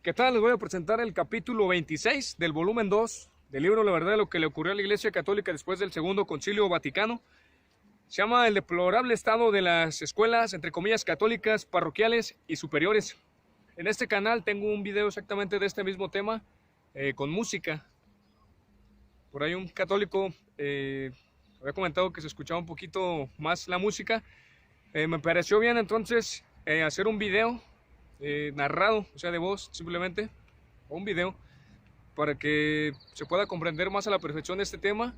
¿Qué tal? Les voy a presentar el capítulo 26 del volumen 2 del libro La verdad de lo que le ocurrió a la Iglesia Católica después del Segundo Concilio Vaticano. Se llama El deplorable estado de las escuelas, entre comillas, católicas, parroquiales y superiores. En este canal tengo un video exactamente de este mismo tema, con música. Por ahí un católico había comentado que se escuchaba un poquito más la música. Me pareció bien entonces hacer un video narrado, o sea, de voz simplemente, o un video, para que se pueda comprender más a la perfección este tema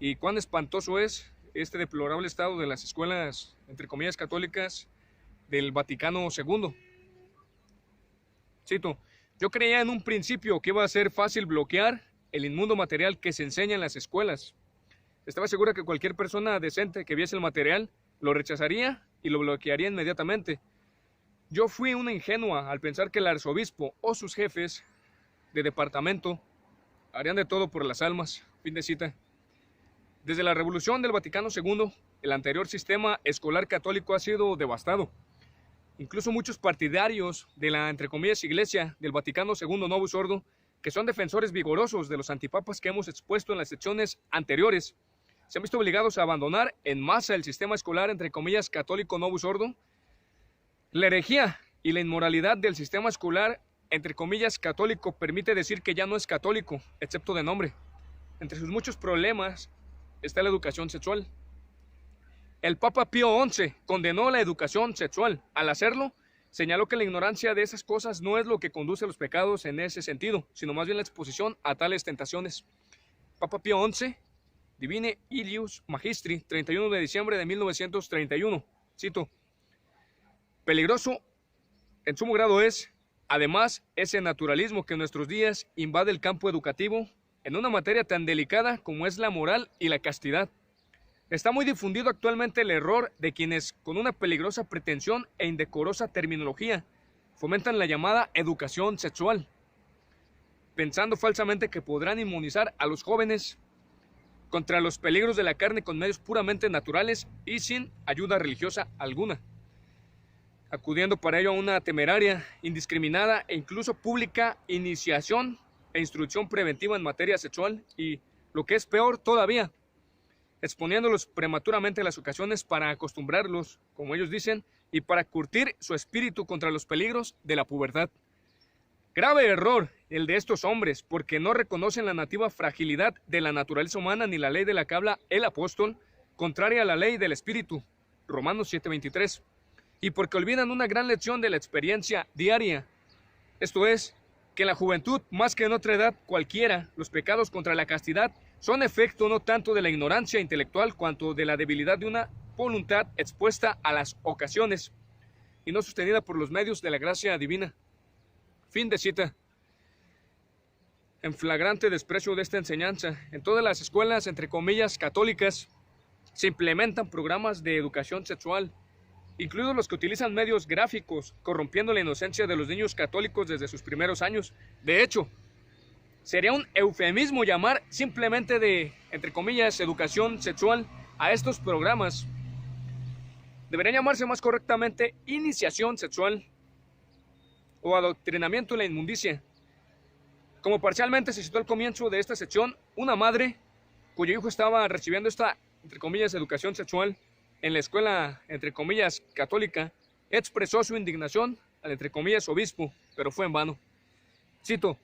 y cuán espantoso es este deplorable estado de las escuelas, entre comillas, católicas del Vaticano II. Cito: yo creía en un principio que iba a ser fácil bloquear el inmundo material que se enseña en las escuelas. Estaba segura que cualquier persona decente que viese el material lo rechazaría y lo bloquearía inmediatamente. Yo fui una ingenua al pensar que el arzobispo o sus jefes de departamento harían de todo por las almas. Fin de cita. Desde la Revolución del Vaticano II, el anterior sistema escolar católico ha sido devastado. Incluso muchos partidarios de la, entre comillas, Iglesia del Vaticano II Novus Ordo, que son defensores vigorosos de los antipapas que hemos expuesto en las secciones anteriores, se han visto obligados a abandonar en masa el sistema escolar, entre comillas, católico Novus Ordo. La herejía y la inmoralidad del sistema escolar, entre comillas, católico, permite decir que ya no es católico, excepto de nombre. Entre sus muchos problemas está la educación sexual. El Papa Pío XI condenó la educación sexual. Al hacerlo, señaló que la ignorancia de esas cosas no es lo que conduce a los pecados en ese sentido, sino más bien la exposición a tales tentaciones. Papa Pío XI, Divine Ilius Magistri, 31 de diciembre de 1931. Cito: peligroso en sumo grado es, además, ese naturalismo que en nuestros días invade el campo educativo en una materia tan delicada como es la moral y la castidad. Está muy difundido actualmente el error de quienes, con una peligrosa pretensión e indecorosa terminología, fomentan la llamada educación sexual, pensando falsamente que podrán inmunizar a los jóvenes contra los peligros de la carne con medios puramente naturales y sin ayuda religiosa alguna, acudiendo para ello a una temeraria, indiscriminada e incluso pública iniciación e instrucción preventiva en materia sexual y, lo que es peor todavía, exponiéndolos prematuramente a las ocasiones para acostumbrarlos, como ellos dicen, y para curtir su espíritu contra los peligros de la pubertad. Grave error el de estos hombres, porque no reconocen la nativa fragilidad de la naturaleza humana ni la ley de la que habla el apóstol, contraria a la ley del espíritu, Romanos 7:23, y porque olvidan una gran lección de la experiencia diaria, esto es, que en la juventud, más que en otra edad cualquiera, los pecados contra la castidad son efecto no tanto de la ignorancia intelectual cuanto de la debilidad de una voluntad expuesta a las ocasiones y no sostenida por los medios de la gracia divina. Fin de cita. En flagrante desprecio de esta enseñanza, en todas las escuelas, entre comillas, católicas, se implementan programas de educación sexual, incluidos los que utilizan medios gráficos, corrompiendo la inocencia de los niños católicos desde sus primeros años. De hecho, sería un eufemismo llamar simplemente de, entre comillas, educación sexual a estos programas. Debería llamarse más correctamente iniciación sexual o adoctrinamiento en la inmundicia. Como parcialmente se citó al comienzo de esta sección, una madre cuyo hijo estaba recibiendo esta, entre comillas, educación sexual en la escuela, entre comillas, católica, expresó su indignación al, entre comillas, obispo, pero fue en vano. Cito: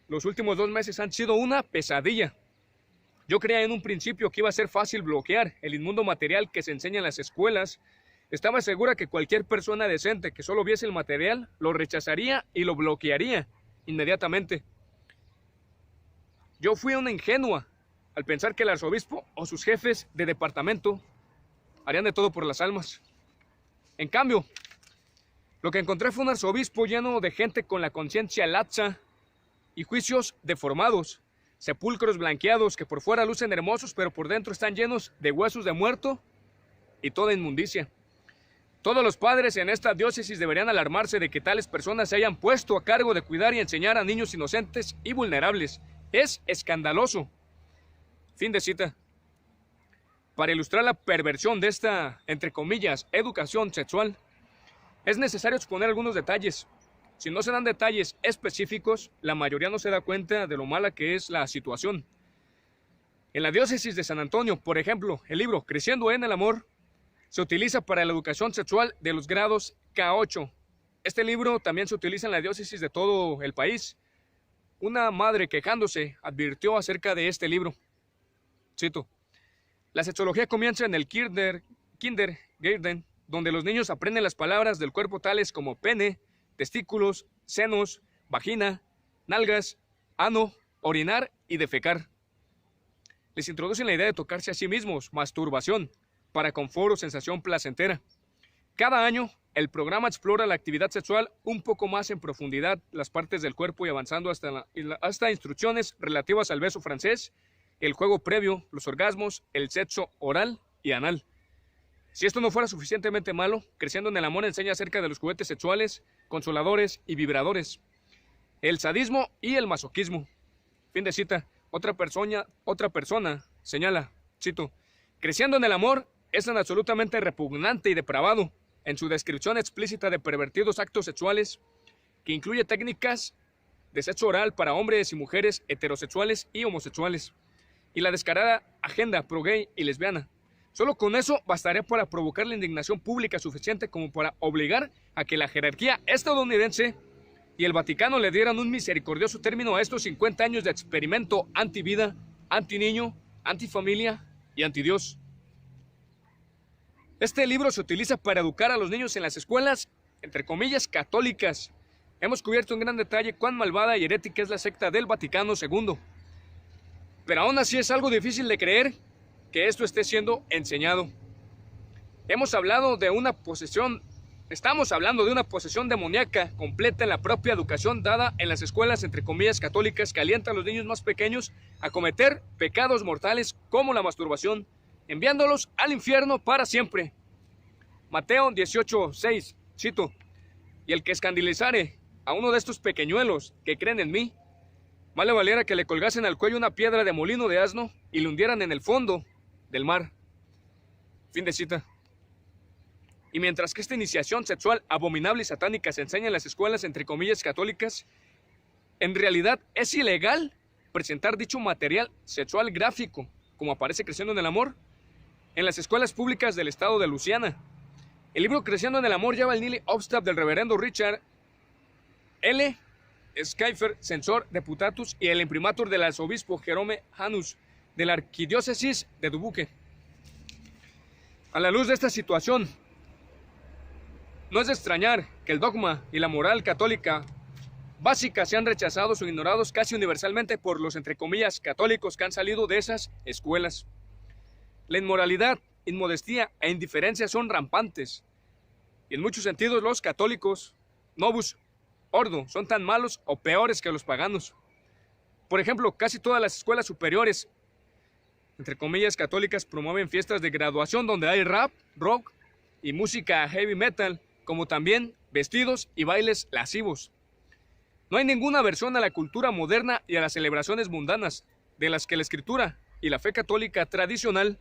los últimos 2 meses han sido una pesadilla. Yo creía en un principio que iba a ser fácil bloquear el inmundo material que se enseña en las escuelas. Estaba segura que cualquier persona decente que solo viese el material lo rechazaría y lo bloquearía inmediatamente. Yo fui una ingenua al pensar que el arzobispo o sus jefes de departamento harían de todo por las almas. En cambio, lo que encontré fue un arzobispo lleno de gente con la conciencia laxa y juicios deformados, sepulcros blanqueados que por fuera lucen hermosos, pero por dentro están llenos de huesos de muerto y toda inmundicia. Todos los padres en esta diócesis deberían alarmarse de que tales personas se hayan puesto a cargo de cuidar y enseñar a niños inocentes y vulnerables. Es escandaloso. Fin de cita. Para ilustrar la perversión de esta, entre comillas, educación sexual, es necesario exponer algunos detalles. Si no se dan detalles específicos, la mayoría no se da cuenta de lo mala que es la situación. En la diócesis de San Antonio, por ejemplo, el libro Creciendo en el Amor se utiliza para la educación sexual de los grados K8. Este libro también se utiliza en la diócesis de todo el país. Una madre quejándose advirtió acerca de este libro. Cito: la sexología comienza en el kindergarten, donde los niños aprenden las palabras del cuerpo tales como pene, testículos, senos, vagina, nalgas, ano, orinar y defecar. Les introducen la idea de tocarse a sí mismos, masturbación, para confort o sensación placentera. Cada año, el programa explora la actividad sexual un poco más en profundidad, las partes del cuerpo y avanzando hasta instrucciones relativas al beso francés, el juego previo, los orgasmos, el sexo oral y anal. Si esto no fuera suficientemente malo, Creciendo en el Amor enseña acerca de los juguetes sexuales, consoladores y vibradores, el sadismo y el masoquismo. Fin de cita. Otra persona señala, cito: Creciendo en el Amor es tan absolutamente repugnante y depravado en su descripción explícita de pervertidos actos sexuales, que incluye técnicas de sexo oral para hombres y mujeres heterosexuales y homosexuales, y la descarada agenda pro-gay y lesbiana. Solo con eso bastaría para provocar la indignación pública suficiente como para obligar a que la jerarquía estadounidense y el Vaticano le dieran un misericordioso término a estos 50 años de experimento anti-vida, anti-niño, anti-familia y anti-Dios. Este libro se utiliza para educar a los niños en las escuelas, entre comillas, católicas. Hemos cubierto en gran detalle cuán malvada y herética es la secta del Vaticano II. Pero aún así es algo difícil de creer que esto esté siendo enseñado. Estamos hablando de una posesión demoníaca completa en la propia educación dada en las escuelas, entre comillas, católicas, que alienta a los niños más pequeños a cometer pecados mortales como la masturbación, enviándolos al infierno para siempre. Mateo 18:6, cito: y el que escandalizare a uno de estos pequeñuelos que creen en mí, más le valiera que le colgasen al cuello una piedra de molino de asno y le hundieran en el fondo del mar. Fin de cita. Y mientras que esta iniciación sexual abominable y satánica se enseña en las escuelas, entre comillas, católicas, en realidad es ilegal presentar dicho material sexual gráfico, como aparece Creciendo en el Amor, en las escuelas públicas del estado de Luisiana. El libro Creciendo en el Amor lleva el Nili Obstab del reverendo Richard L. Schaeffer, censor deputatus, y el imprimatur del arzobispo Jerome Janus, de la arquidiócesis de Dubuque. A la luz de esta situación, no es de extrañar que el dogma y la moral católica básica sean rechazados o ignorados casi universalmente por los, entre comillas, católicos que han salido de esas escuelas. La inmoralidad, inmodestia e indiferencia son rampantes, y en muchos sentidos los católicos, novus ordo, son tan malos o peores que los paganos. Por ejemplo, casi todas las escuelas superiores, entre comillas, católicas, promueven fiestas de graduación donde hay rap, rock y música heavy metal, como también vestidos y bailes lascivos. No hay ninguna aversión a la cultura moderna y a las celebraciones mundanas, de las que la Escritura y la fe católica tradicional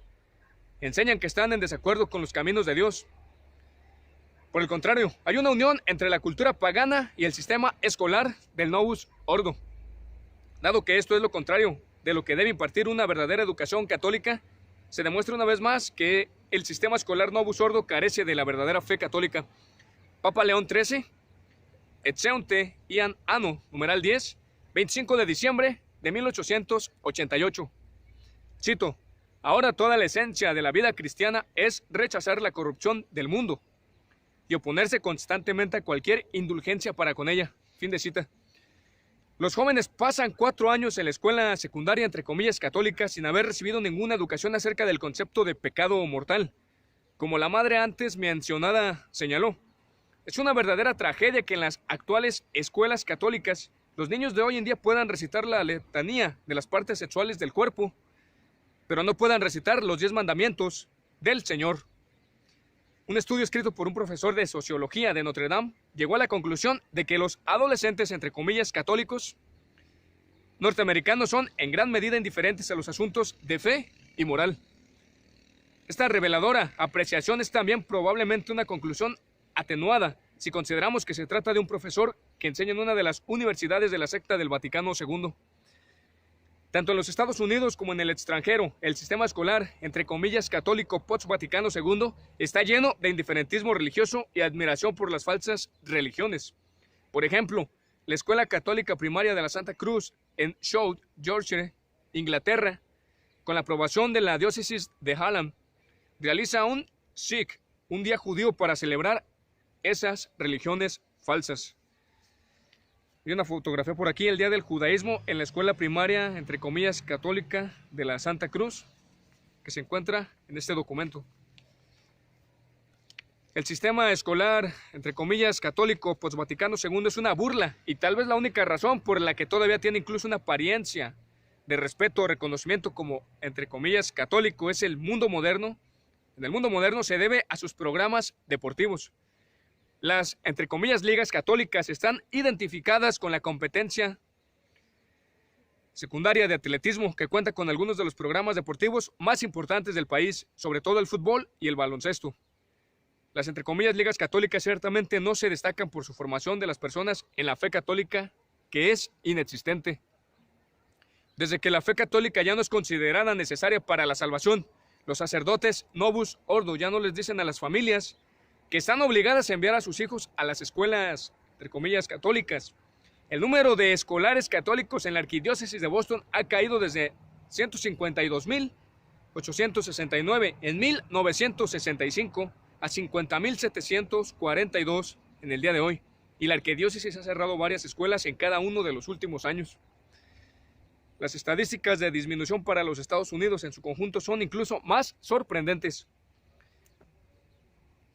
enseñan que están en desacuerdo con los caminos de Dios. Por el contrario, hay una unión entre la cultura pagana y el sistema escolar del Novus Ordo. Dado que esto es lo contrario de lo que debe impartir una verdadera educación católica, se demuestra una vez más que el sistema escolar Novus Ordo carece de la verdadera fe católica. Papa León XIII, Etseunte Ian Anno, numeral 10, 25 de diciembre de 1888. Cito: ahora toda la esencia de la vida cristiana es rechazar la corrupción del mundo y oponerse constantemente a cualquier indulgencia para con ella. Fin de cita. Los jóvenes pasan 4 años en la escuela secundaria, entre comillas, católica, sin haber recibido ninguna educación acerca del concepto de pecado mortal. Como la madre antes mencionada señaló, es una verdadera tragedia que en las actuales escuelas católicas los niños de hoy en día puedan recitar la letanía de las partes sexuales del cuerpo, pero no puedan recitar los 10 mandamientos del Señor. Un estudio escrito por un profesor de sociología de Notre Dame llegó a la conclusión de que los adolescentes, entre comillas, católicos norteamericanos son en gran medida indiferentes a los asuntos de fe y moral. Esta reveladora apreciación es también probablemente una conclusión atenuada si consideramos que se trata de un profesor que enseña en una de las universidades de la secta del Vaticano II. Tanto en los Estados Unidos como en el extranjero, el sistema escolar, entre comillas, católico post-Vaticano II, está lleno de indiferentismo religioso y admiración por las falsas religiones. Por ejemplo, la Escuela Católica Primaria de la Santa Cruz en South Yorkshire, Inglaterra, con la aprobación de la diócesis de Hallam, realiza un Sikh, un día judío para celebrar esas religiones falsas. Y una fotografía por aquí, el Día del Judaísmo en la escuela primaria, entre comillas, católica de la Santa Cruz, que se encuentra en este documento. El sistema escolar, entre comillas, católico post-Vaticano II es una burla y tal vez la única razón por la que todavía tiene incluso una apariencia de respeto o reconocimiento como, entre comillas, católico es el mundo moderno. En el mundo moderno se debe a sus programas deportivos. Las, entre comillas, ligas católicas están identificadas con la competencia secundaria de atletismo, que cuenta con algunos de los programas deportivos más importantes del país, sobre todo el fútbol y el baloncesto. Las, entre comillas, ligas católicas ciertamente no se destacan por su formación de las personas en la fe católica, que es inexistente. Desde que la fe católica ya no es considerada necesaria para la salvación, los sacerdotes Novus Ordo ya no les dicen a las familias que están obligadas a enviar a sus hijos a las escuelas, entre comillas, católicas. El número de escolares católicos en la arquidiócesis de Boston ha caído desde 152.869 en 1965 a 50.742 en el día de hoy, y la arquidiócesis ha cerrado varias escuelas en cada uno de los últimos años. Las estadísticas de disminución para los Estados Unidos en su conjunto son incluso más sorprendentes.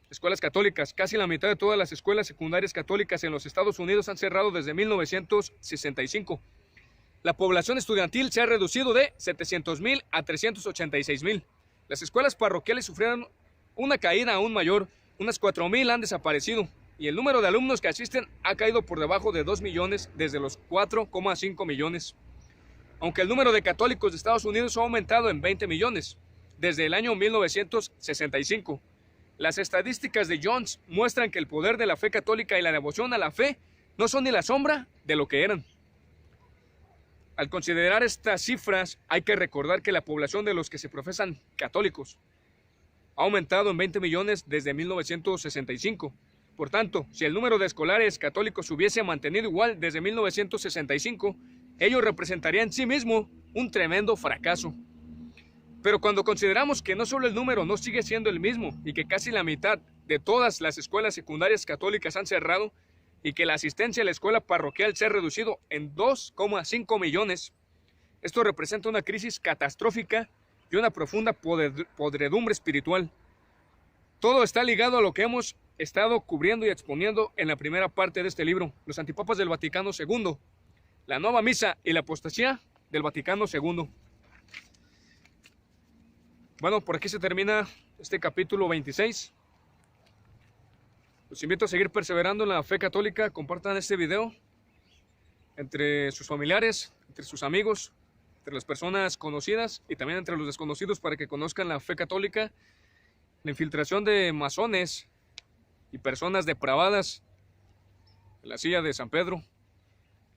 Escuelas católicas. Casi la mitad de todas las escuelas secundarias católicas en los Estados Unidos han cerrado desde 1965. La población estudiantil se ha reducido de 700.000 a 386.000. Las escuelas parroquiales sufrieron una caída aún mayor. Unas 4.000 han desaparecido. Y el número de alumnos que asisten ha caído por debajo de 2 millones desde los 4,5 millones. Aunque el número de católicos de Estados Unidos ha aumentado en 20 millones desde el año 1965. Las estadísticas de Jones muestran que el poder de la fe católica y la devoción a la fe no son ni la sombra de lo que eran. Al considerar estas cifras, hay que recordar que la población de los que se profesan católicos ha aumentado en 20 millones desde 1965. Por tanto, si el número de escolares católicos se hubiese mantenido igual desde 1965, ello representaría en sí mismo un tremendo fracaso. Pero cuando consideramos que no solo el número no sigue siendo el mismo y que casi la mitad de todas las escuelas secundarias católicas han cerrado y que la asistencia a la escuela parroquial se ha reducido en 2,5 millones, esto representa una crisis catastrófica y una profunda podredumbre espiritual. Todo está ligado a lo que hemos estado cubriendo y exponiendo en la primera parte de este libro, los antipapas del Vaticano II, la nueva misa y la apostasía del Vaticano II. Bueno, por aquí se termina este capítulo 26. Los invito a seguir perseverando en la fe católica. Compartan este video entre sus familiares, entre sus amigos, entre las personas conocidas y también entre los desconocidos para que conozcan la fe católica, la infiltración de masones y personas depravadas en la silla de San Pedro.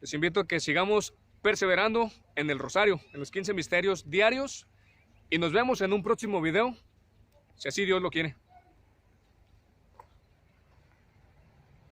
Les invito a que sigamos perseverando en el rosario, en los 15 misterios diarios, y nos vemos en un próximo video, si así Dios lo quiere.